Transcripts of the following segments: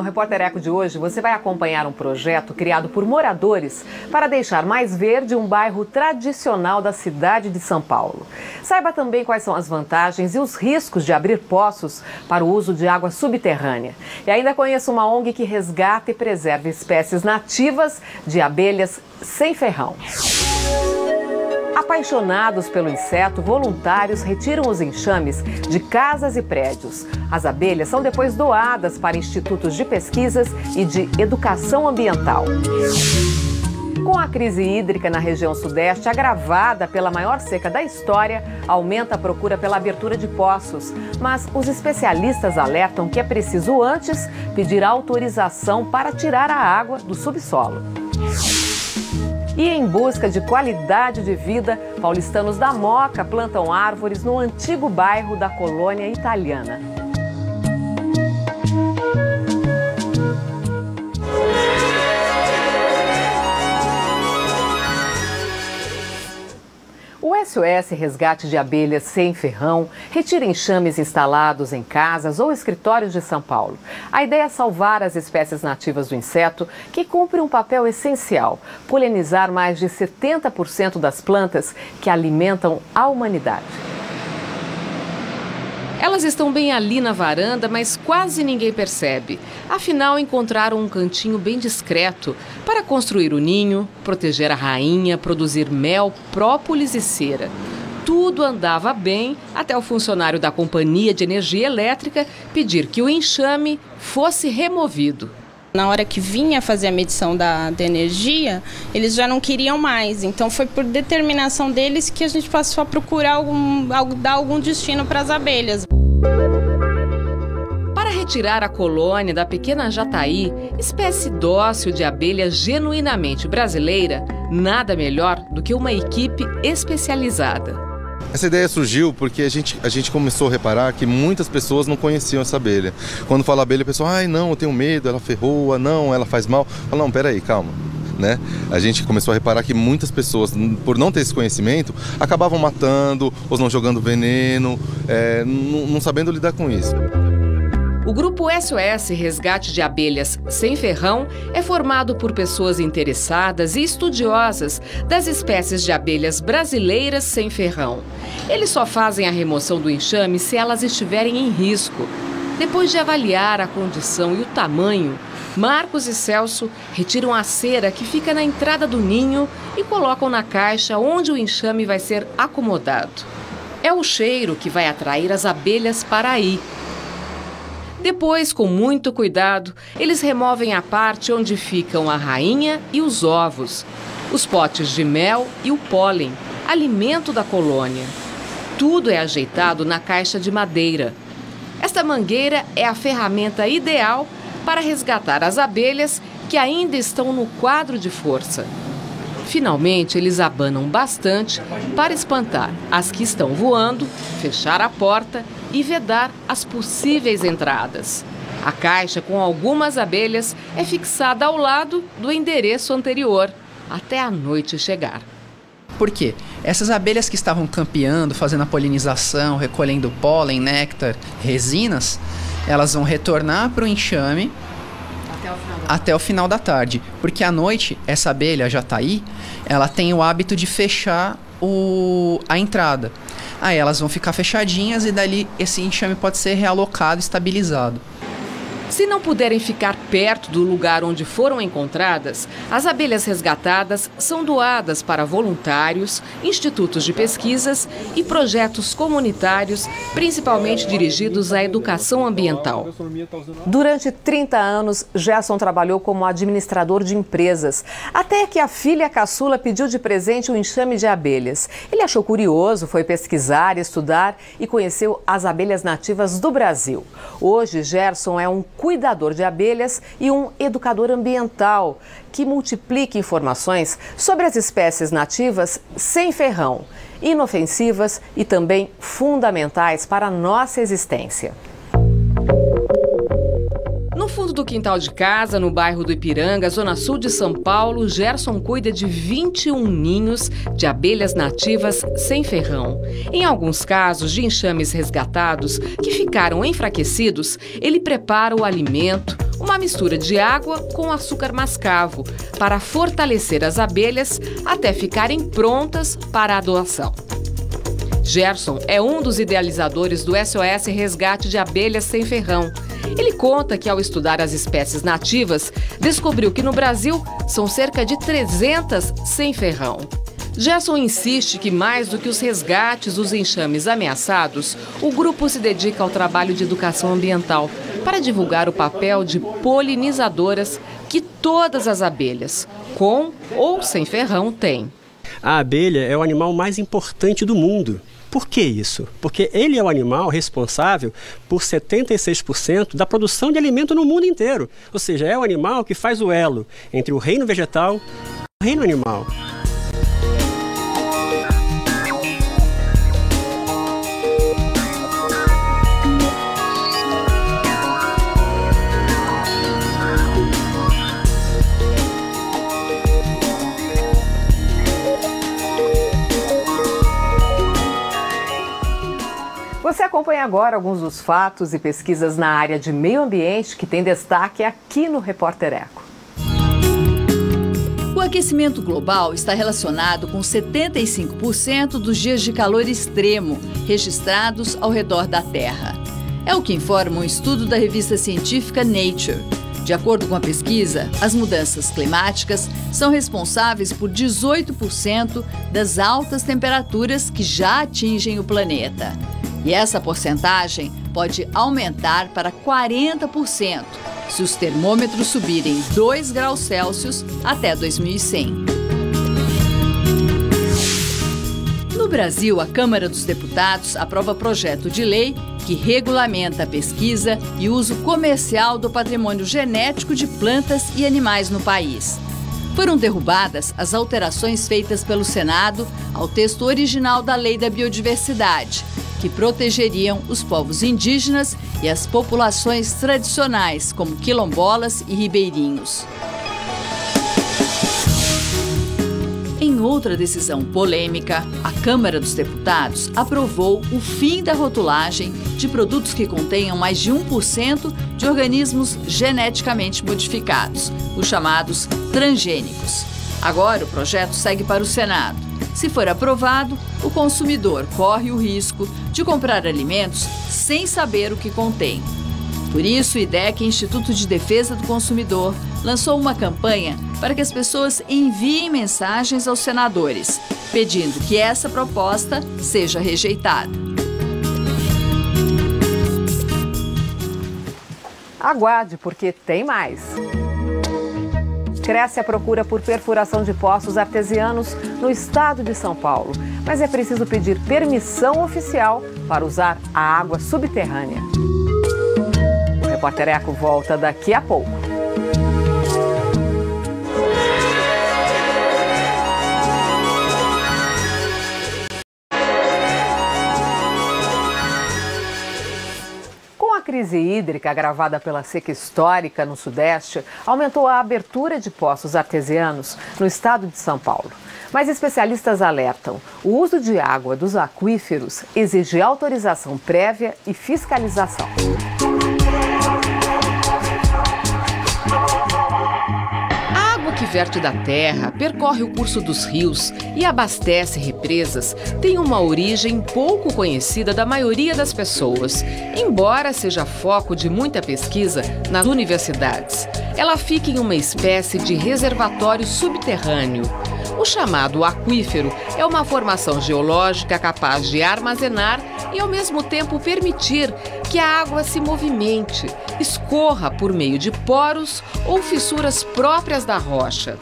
no Repórter Eco de hoje você vai acompanhar um projeto criado por moradores para deixar mais verde um bairro tradicional da cidade de São Paulo. Saiba também quais são as vantagens e os riscos de abrir poços para o uso de água subterrânea. E ainda conheça uma ONG que resgata e preserva espécies nativas de abelhas sem ferrão. Apaixonados pelo inseto, voluntários retiram os enxames de casas e prédios. As abelhas são depois doadas para institutos de pesquisas e de educação ambiental. Com a crise hídrica na região sudeste, agravada pela maior seca da história, aumenta a procura pela abertura de poços. Mas os especialistas alertam que é preciso antes pedir autorização para tirar a água do subsolo. E em busca de qualidade de vida, paulistanos da Moca plantam árvores no antigo bairro da colônia italiana. O SOS Resgate de Abelhas Sem Ferrão retira enxames instalados em casas ou escritórios de São Paulo. A ideia é salvar as espécies nativas do inseto, que cumprem um papel essencial: polinizar mais de 70% das plantas que alimentam a humanidade. Elas estão bem ali na varanda, mas quase ninguém percebe. Afinal, encontraram um cantinho bem discreto para construir o ninho, proteger a rainha, produzir mel, própolis e cera. Tudo andava bem até o funcionário da Companhia de Energia Elétrica pedir que o enxame fosse removido. Na hora que vinha fazer a medição da energia, eles já não queriam mais. Então foi por determinação deles que a gente passou a procurar dar algum destino para as abelhas. Para retirar a colônia da pequena jataí, espécie dócil de abelha genuinamente brasileira, nada melhor do que uma equipe especializada. Essa ideia surgiu porque a gente começou a reparar que muitas pessoas não conheciam essa abelha. Quando fala abelha, a pessoa, ai não, eu tenho medo, ela ferroa, não, ela faz mal. Fala, não, peraí, calma. Né? A gente começou a reparar que muitas pessoas, por não ter esse conhecimento, acabavam matando ou não jogando veneno, não sabendo lidar com isso. O grupo SOS Resgate de Abelhas Sem Ferrão é formado por pessoas interessadas e estudiosas das espécies de abelhas brasileiras sem ferrão. Eles só fazem a remoção do enxame se elas estiverem em risco. Depois de avaliar a condição e o tamanho, Marcos e Celso retiram a cera que fica na entrada do ninho e colocam na caixa onde o enxame vai ser acomodado. É o cheiro que vai atrair as abelhas para aí. Depois, com muito cuidado, eles removem a parte onde ficam a rainha e os ovos, os potes de mel e o pólen, alimento da colônia. Tudo é ajeitado na caixa de madeira. Esta mangueira é a ferramenta ideal para resgatar as abelhas que ainda estão no quadro de força. Finalmente, eles abanam bastante para espantar as que estão voando, fechar a porta e vedar as possíveis entradas. A caixa com algumas abelhas é fixada ao lado do endereço anterior, até a noite chegar. Por quê? Essas abelhas que estavam campeando, fazendo a polinização, recolhendo pólen, néctar, resinas, elas vão retornar para o enxame até o final da tarde. Porque à noite, essa abelha, a jataí, ela tem o hábito de fechar a entrada. Aí elas vão ficar fechadinhas e dali esse enxame pode ser realocado, estabilizado. Se não puderem ficar perto do lugar onde foram encontradas, as abelhas resgatadas são doadas para voluntários, institutos de pesquisas e projetos comunitários, principalmente dirigidos à educação ambiental. Durante 30 anos, Gerson trabalhou como administrador de empresas, até que a filha caçula pediu de presente um enxame de abelhas. Ele achou curioso, foi pesquisar, estudar e conheceu as abelhas nativas do Brasil. Hoje, Gerson é um cuidador de abelhas e um educador ambiental que multiplica informações sobre as espécies nativas sem ferrão, inofensivas e também fundamentais para a nossa existência. No fundo do quintal de casa, no bairro do Ipiranga, zona sul de São Paulo, Gerson cuida de 21 ninhos de abelhas nativas sem ferrão. Em alguns casos de enxames resgatados que ficaram enfraquecidos, ele prepara o alimento, uma mistura de água com açúcar mascavo para fortalecer as abelhas até ficarem prontas para a doação. Gerson é um dos idealizadores do SOS Resgate de Abelhas Sem Ferrão. Ele conta que, ao estudar as espécies nativas, descobriu que no Brasil são cerca de 300 sem ferrão. Gerson insiste que, mais do que os resgates dos enxames ameaçados, o grupo se dedica ao trabalho de educação ambiental para divulgar o papel de polinizadoras que todas as abelhas, com ou sem ferrão, têm. A abelha é o animal mais importante do mundo. Por que isso? Porque ele é o animal responsável por 76% da produção de alimento no mundo inteiro. Ou seja, é o animal que faz o elo entre o reino vegetal e o reino animal. Você acompanha agora alguns dos fatos e pesquisas na área de meio ambiente que tem destaque aqui no Repórter Eco. O aquecimento global está relacionado com 75% dos dias de calor extremo registrados ao redor da Terra. É o que informa um estudo da revista científica Nature. De acordo com a pesquisa, as mudanças climáticas são responsáveis por 18% das altas temperaturas que já atingem o planeta. E essa porcentagem pode aumentar para 40% se os termômetros subirem 2 graus Celsius até 2100. No Brasil, a Câmara dos Deputados aprova projeto de lei que regulamenta a pesquisa e uso comercial do patrimônio genético de plantas e animais no país. Foram derrubadas as alterações feitas pelo Senado ao texto original da Lei da Biodiversidade, que protegeriam os povos indígenas e as populações tradicionais, como quilombolas e ribeirinhos. Em outra decisão polêmica, a Câmara dos Deputados aprovou o fim da rotulagem de produtos que contenham mais de 1% de organismos geneticamente modificados, os chamados transgênicos. Agora o projeto segue para o Senado. Se for aprovado, o consumidor corre o risco de comprar alimentos sem saber o que contém. Por isso, o IDEC, Instituto de Defesa do Consumidor, lançou uma campanha para que as pessoas enviem mensagens aos senadores, pedindo que essa proposta seja rejeitada. Aguarde, porque tem mais. Cresce a procura por perfuração de poços artesianos no estado de São Paulo, mas é preciso pedir permissão oficial para usar a água subterrânea. O Repórter Eco volta daqui a pouco. A crise hídrica agravada pela seca histórica no Sudeste aumentou a abertura de poços artesianos no estado de São Paulo. Mas especialistas alertam: o uso de água dos aquíferos exige autorização prévia e fiscalização. A água que verte da terra, percorre o curso dos rios e abastece represas tem uma origem pouco conhecida da maioria das pessoas, embora seja foco de muita pesquisa nas universidades. Ela fica em uma espécie de reservatório subterrâneo. O chamado aquífero é uma formação geológica capaz de armazenar e, ao mesmo tempo, permitir que a água se movimente, escorra por meio de poros ou fissuras próprias da rocha.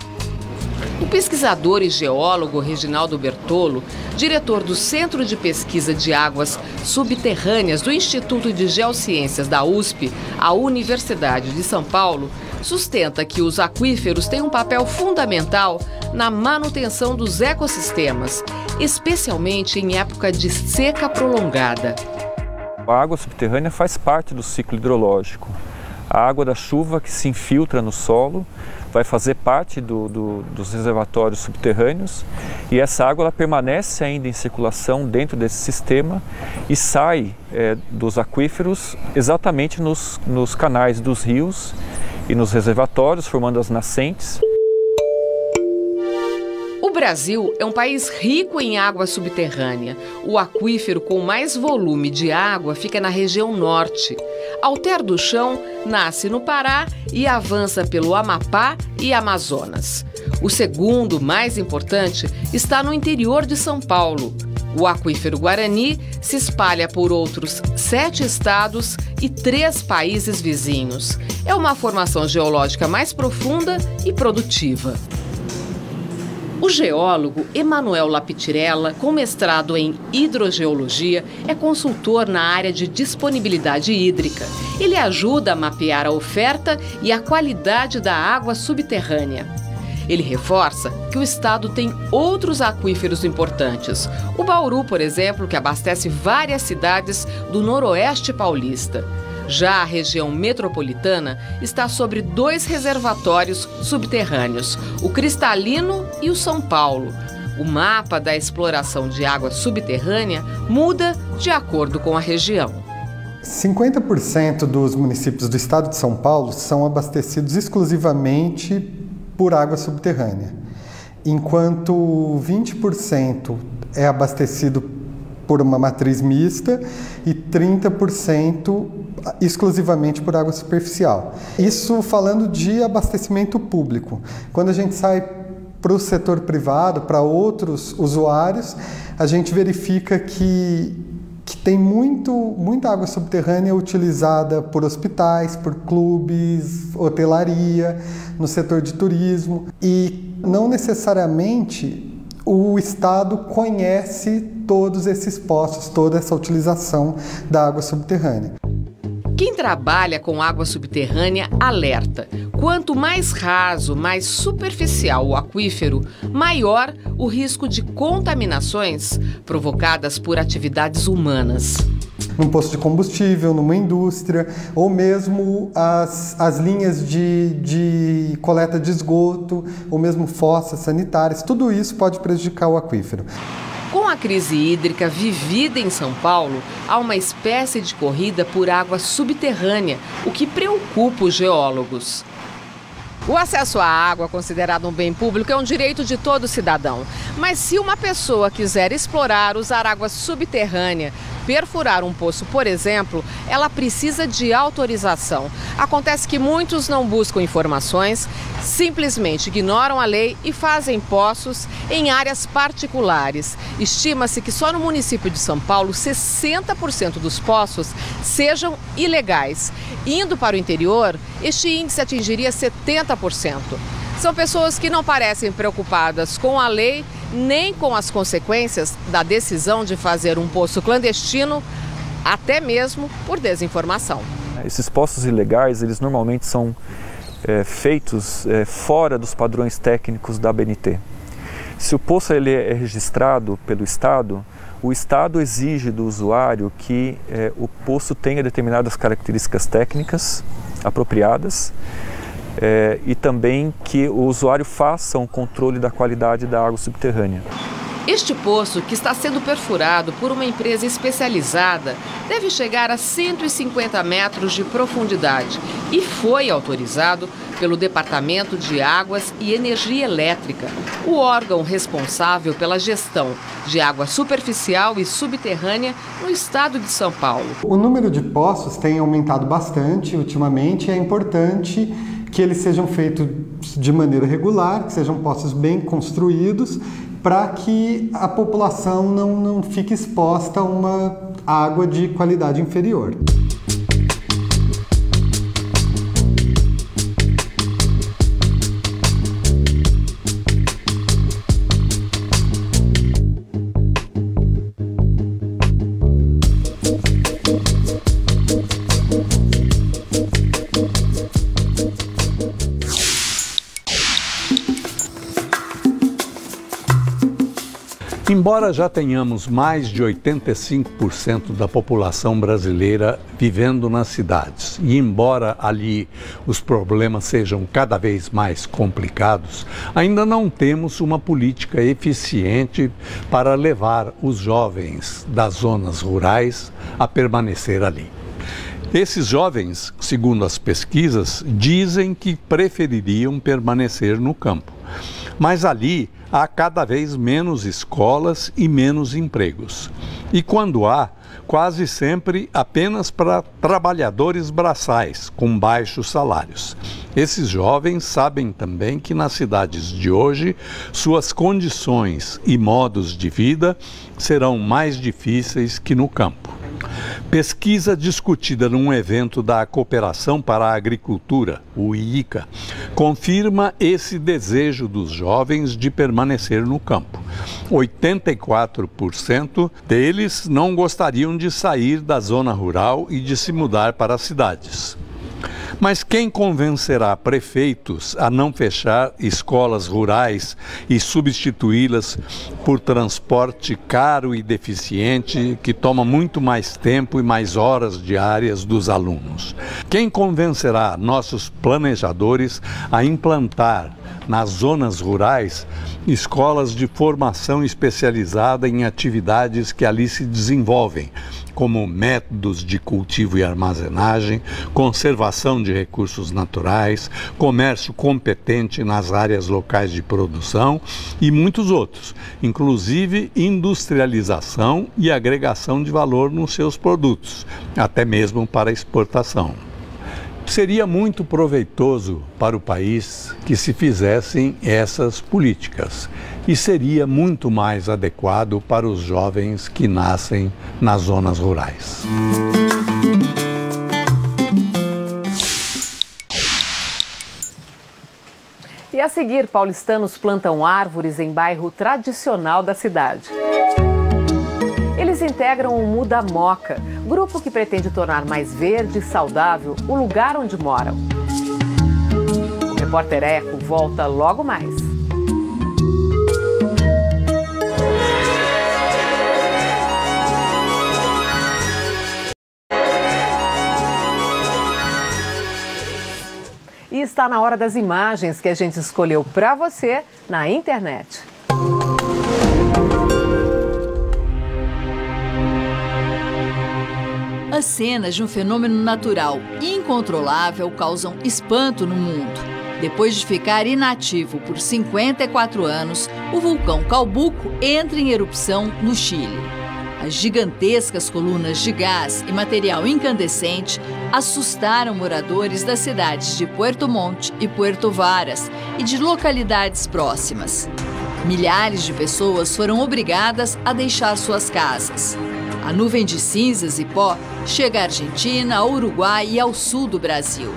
O pesquisador e geólogo Reginaldo Bertolo, diretor do Centro de Pesquisa de Águas Subterrâneas do Instituto de Geociências da USP, a Universidade de São Paulo, sustenta que os aquíferos têm um papel fundamental na manutenção dos ecossistemas, especialmente em época de seca prolongada. A água subterrânea faz parte do ciclo hidrológico. a água da chuva que se infiltra no solo, vai fazer parte dos reservatórios subterrâneos, e essa água ela permanece ainda em circulação dentro desse sistema e sai dos aquíferos exatamente nos canais dos rios e nos reservatórios, formando as nascentes. O Brasil é um país rico em água subterrânea. O aquífero com mais volume de água fica na região norte. Alter do Chão nasce no Pará e avança pelo Amapá e Amazonas. O segundo, mais importante, está no interior de São Paulo. O aquífero Guarani se espalha por outros 7 estados e 3 países vizinhos. É uma formação geológica mais profunda e produtiva. O geólogo Emanuel Lapitirella, com mestrado em hidrogeologia, é consultor na área de disponibilidade hídrica. Ele ajuda a mapear a oferta e a qualidade da água subterrânea. Ele reforça que o estado tem outros aquíferos importantes. O Bauru, por exemplo, que abastece várias cidades do noroeste paulista. Já a região metropolitana está sobre 2 reservatórios subterrâneos, o Cristalino e o São Paulo. O mapa da exploração de água subterrânea muda de acordo com a região. 50% dos municípios do estado de São Paulo são abastecidos exclusivamente por água subterrânea, enquanto 20% é abastecido por uma matriz mista e 30% exclusivamente por água superficial. Isso falando de abastecimento público. Quando a gente sai para o setor privado, para outros usuários, a gente verifica que tem muita água subterrânea utilizada por hospitais, por clubes, hotelaria, no setor de turismo, e não necessariamente o Estado conhece todos esses poços, toda essa utilização da água subterrânea. Quem trabalha com água subterrânea alerta. Quanto mais raso, mais superficial o aquífero, maior o risco de contaminações provocadas por atividades humanas. Num posto de combustível, numa indústria, ou mesmo as linhas de coleta de esgoto, ou mesmo fossas sanitárias, tudo isso pode prejudicar o aquífero. Com a crise hídrica vivida em São Paulo, há uma espécie de corrida por água subterrânea, o que preocupa os geólogos. O acesso à água, considerado um bem público, é um direito de todo cidadão. Mas se uma pessoa quiser explorar, usar água subterrânea, perfurar um poço, por exemplo, ela precisa de autorização. Acontece que muitos não buscam informações, simplesmente ignoram a lei e fazem poços em áreas particulares. Estima-se que só no município de São Paulo, 60% dos poços sejam ilegais. Indo para o interior, este índice atingiria 70%. São pessoas que não parecem preocupadas com a lei nem com as consequências da decisão de fazer um poço clandestino, até mesmo por desinformação. Esses poços ilegais, eles normalmente são feitos fora dos padrões técnicos da ABNT. Se o poço ele é registrado pelo Estado, o Estado exige do usuário que o poço tenha determinadas características técnicas apropriadas, e também que o usuário faça um controle da qualidade da água subterrânea. Este poço, que está sendo perfurado por uma empresa especializada, deve chegar a 150 metros de profundidade e foi autorizado pelo Departamento de Águas e Energia Elétrica, o órgão responsável pela gestão de água superficial e subterrânea no estado de São Paulo. O número de poços tem aumentado bastante ultimamente e é importante que eles sejam feitos de maneira regular, que sejam poços bem construídos, para que a população não fique exposta a uma água de qualidade inferior. Embora já tenhamos mais de 85% da população brasileira vivendo nas cidades, e embora ali os problemas sejam cada vez mais complicados, ainda não temos uma política eficiente para levar os jovens das zonas rurais a permanecer ali. Esses jovens, segundo as pesquisas, dizem que prefeririam permanecer no campo. Mas ali há cada vez menos escolas e menos empregos. E quando há, quase sempre apenas para trabalhadores braçais, com baixos salários. Esses jovens sabem também que nas cidades de hoje, suas condições e modos de vida serão mais difíceis que no campo. Pesquisa discutida num evento da Cooperação para a Agricultura, o IICA, confirma esse desejo dos jovens de permanecer no campo. 84% deles não gostariam de sair da zona rural e de se mudar para as cidades. Mas quem convencerá prefeitos a não fechar escolas rurais e substituí-las por transporte caro e deficiente que toma muito mais tempo e mais horas diárias dos alunos? Quem convencerá nossos planejadores a implantar nas zonas rurais escolas de formação especializada em atividades que ali se desenvolvem, como métodos de cultivo e armazenagem, conservação de recursos naturais, comércio competente nas áreas locais de produção e muitos outros, inclusive industrialização e agregação de valor nos seus produtos, até mesmo para exportação. Seria muito proveitoso para o país que se fizessem essas políticas e seria muito mais adequado para os jovens que nascem nas zonas rurais. E a seguir, paulistanos plantam árvores em bairro tradicional da cidade. Eles integram o Muda Moca, grupo que pretende tornar mais verde e saudável o lugar onde moram. O Repórter Eco volta logo mais. E está na hora das imagens que a gente escolheu para você na internet. As cenas de um fenômeno natural incontrolável causam espanto no mundo. Depois de ficar inativo por 54 anos, o vulcão Calbuco entra em erupção no Chile. As gigantescas colunas de gás e material incandescente assustaram moradores das cidades de Puerto Montt e Puerto Varas e de localidades próximas. Milhares de pessoas foram obrigadas a deixar suas casas. A nuvem de cinzas e pó chega à Argentina, ao Uruguai e ao sul do Brasil.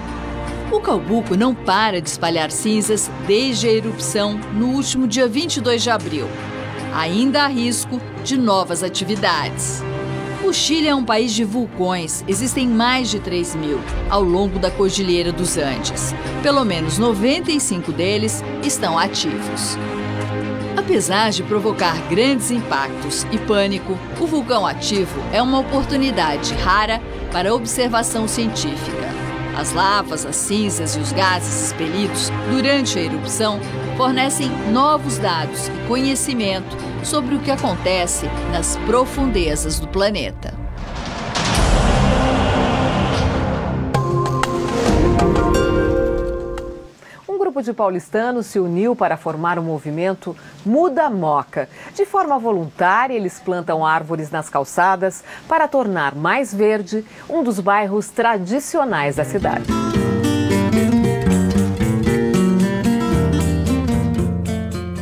O Calbuco não para de espalhar cinzas desde a erupção no último dia 22 de abril. Ainda há risco de novas atividades. O Chile é um país de vulcões, existem mais de 3.000 ao longo da Cordilheira dos Andes. Pelo menos 95 deles estão ativos. Apesar de provocar grandes impactos e pânico, o vulcão ativo é uma oportunidade rara para observação científica. As lavas, as cinzas e os gases expelidos durante a erupção fornecem novos dados e conhecimento sobre o que acontece nas profundezas do planeta. Um grupo de paulistanos se uniu para formar o movimento Muda Moca. De forma voluntária, eles plantam árvores nas calçadas para tornar mais verde um dos bairros tradicionais da cidade.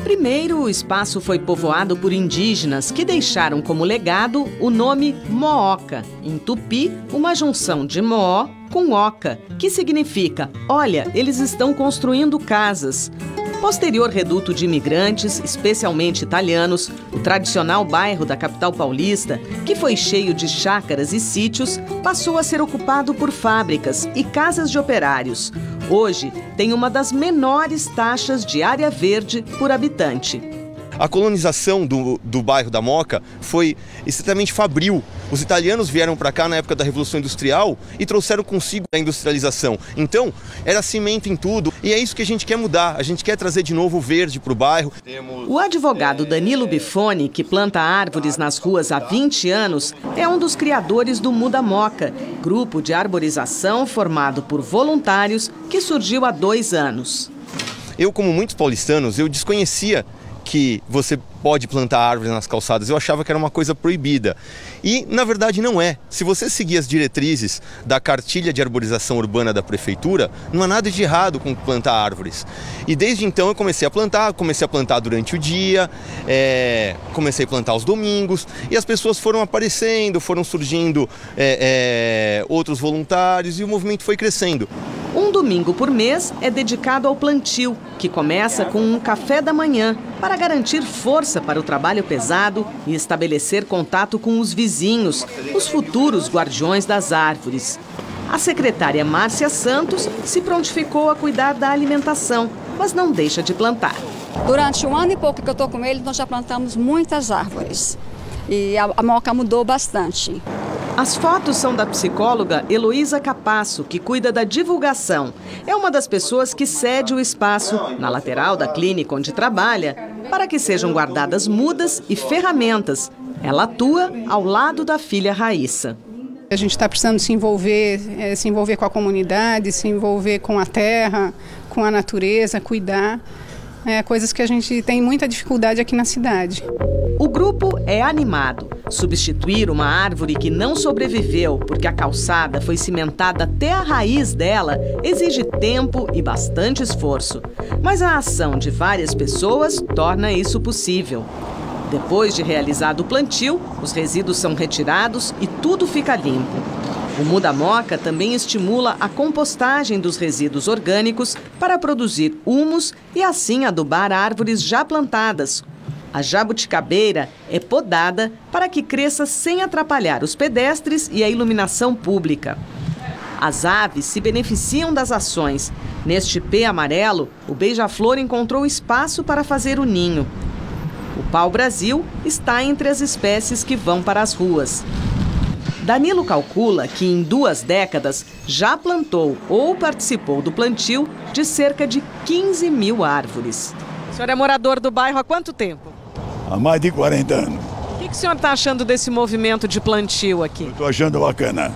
Primeiro, o espaço foi povoado por indígenas que deixaram como legado o nome Mooca. Em tupi, uma junção de moó com oca, que significa, olha, eles estão construindo casas. Posterior reduto de imigrantes, especialmente italianos, o tradicional bairro da capital paulista, que foi cheio de chácaras e sítios, passou a ser ocupado por fábricas e casas de operários. Hoje, tem uma das menores taxas de área verde por habitante. A colonização do bairro da Moca foi estritamente fabril. Os italianos vieram para cá na época da Revolução Industrial e trouxeram consigo a industrialização. Então, era cimento em tudo e é isso que a gente quer mudar. A gente quer trazer de novo o verde para o bairro. O advogado Danilo Bifone, que planta árvores nas ruas há 20 anos, é um dos criadores do Muda Moca, grupo de arborização formado por voluntários que surgiu há 2 anos. Eu, como muitos paulistanos, eu desconhecia que você pode plantar árvores nas calçadas. Eu achava que era uma coisa proibida. E, na verdade, não é. Se você seguir as diretrizes da cartilha de arborização urbana da prefeitura, não há nada de errado com plantar árvores. E desde então eu comecei a plantar durante o dia, comecei a plantar aos domingos, e as pessoas foram aparecendo, foram surgindo outros voluntários e o movimento foi crescendo. Um domingo por mês é dedicado ao plantio, que começa com um café da manhã, para garantir força para o trabalho pesado e estabelecer contato com os vizinhos, os futuros guardiões das árvores. A secretária Márcia Santos se prontificou a cuidar da alimentação, mas não deixa de plantar. Durante 1 ano e pouco que eu estou com ele, nós já plantamos muitas árvores. E a Moca mudou bastante. As fotos são da psicóloga Heloísa Capasso, que cuida da divulgação. É uma das pessoas que cede o espaço, na lateral da clínica onde trabalha, para que sejam guardadas mudas e ferramentas. Ela atua ao lado da filha Raíssa. A gente está precisando se envolver com a comunidade, se envolver com a terra, com a natureza, cuidar. Coisas que a gente tem muita dificuldade aqui na cidade. O grupo é animado. Substituir uma árvore que não sobreviveu porque a calçada foi cimentada até a raiz dela exige tempo e bastante esforço. Mas a ação de várias pessoas torna isso possível. Depois de realizado o plantio, os resíduos são retirados e tudo fica limpo. O Muda Moca também estimula a compostagem dos resíduos orgânicos para produzir humus e assim adubar árvores já plantadas. A jabuticabeira é podada para que cresça sem atrapalhar os pedestres e a iluminação pública. As aves se beneficiam das ações. Neste pé amarelo, o beija-flor encontrou espaço para fazer o ninho. O pau-brasil está entre as espécies que vão para as ruas. Danilo calcula que em 2 décadas já plantou ou participou do plantio de cerca de 15 mil árvores. O senhor é morador do bairro há quanto tempo? Há mais de 40 anos. O que o senhor está achando desse movimento de plantio aqui? Estou achando bacana.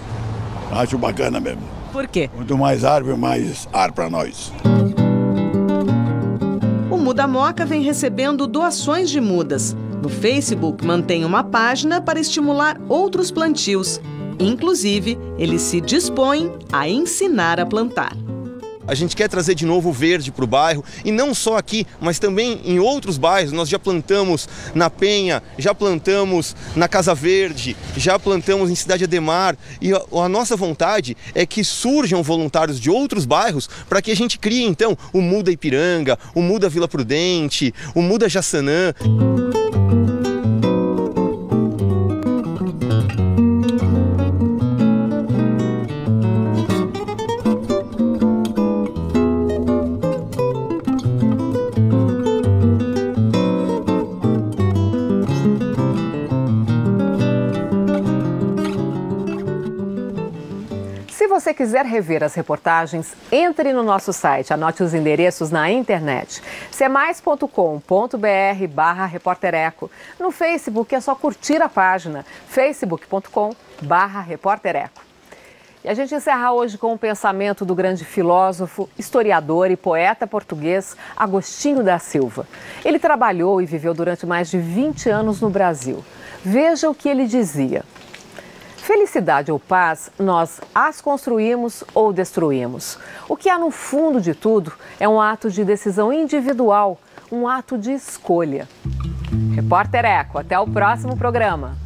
Acho bacana mesmo. Por quê? Quanto mais árvore, mais ar para nós. O Muda Moca vem recebendo doações de mudas. No Facebook mantém uma página para estimular outros plantios. Inclusive, ele se dispõe a ensinar a plantar. A gente quer trazer de novo o verde para o bairro e não só aqui, mas também em outros bairros. Nós já plantamos na Penha, já plantamos na Casa Verde, já plantamos em Cidade Ademar e a nossa vontade é que surjam voluntários de outros bairros para que a gente crie então o Muda Ipiranga, o Muda Vila Prudente, o Muda Jaçanã. Se você quiser rever as reportagens, entre no nosso site, anote os endereços na internet. cemais.com.br/repórtereco. No Facebook é só curtir a página, facebook.com/repórtereco. E a gente encerra hoje com o pensamento do grande filósofo, historiador e poeta português Agostinho da Silva. Ele trabalhou e viveu durante mais de 20 anos no Brasil. Veja o que ele dizia. Felicidade ou paz, nós as construímos ou destruímos. O que há no fundo de tudo é um ato de decisão individual, um ato de escolha. Repórter Eco, até o próximo programa.